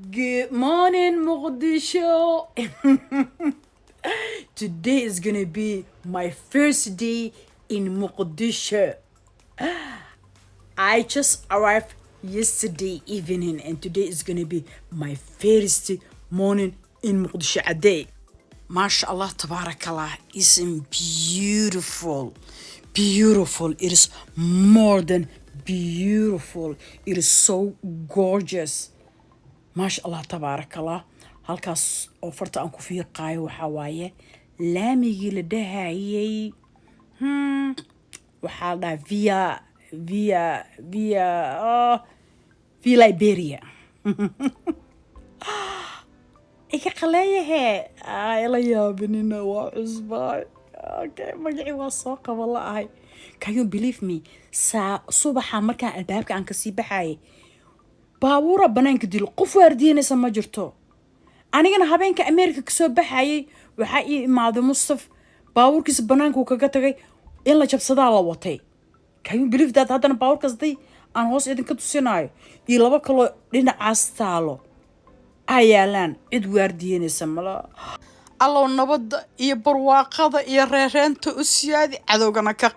Good morning, Mogadishu. Today is gonna be my first day in Mogadishu. I just arrived yesterday evening, and today is gonna be my first morning in Mogadishu a day. MashaAllah, tabarakallah, it's beautiful. Beautiful. It is more than beautiful. It is so gorgeous. MashaAllah, tabarakallah. halkaas oo farta aan ku fiiqaayo waxaa waaye laamigii la dhahayay waxaa la dhahaa via Liberia. iga qaleeyahe la yaabinina waa cusbaa. Okay, magacii waa soo qaba la ahay. Can you believe me? Subaxa markaan albaabka aan kasii baxayay baabuura banaanka dil qof waardiyanaysa ma jirto. anigana habeenka America kasoo baxayay waxaa ii imaaday Mustaf baabuurkiisa banaanka uu kaga tagay in la jabsadaa la watay. Can you believe that? haddana baabuurkaas day aan hoos idinka tusinayo iyo laba kaloo dhinacaas taalo ayaalaan cid waardiyanaysa mala. allow nabadda iyo barwaaqada iyo reereenta u siyaadi cadowgana ka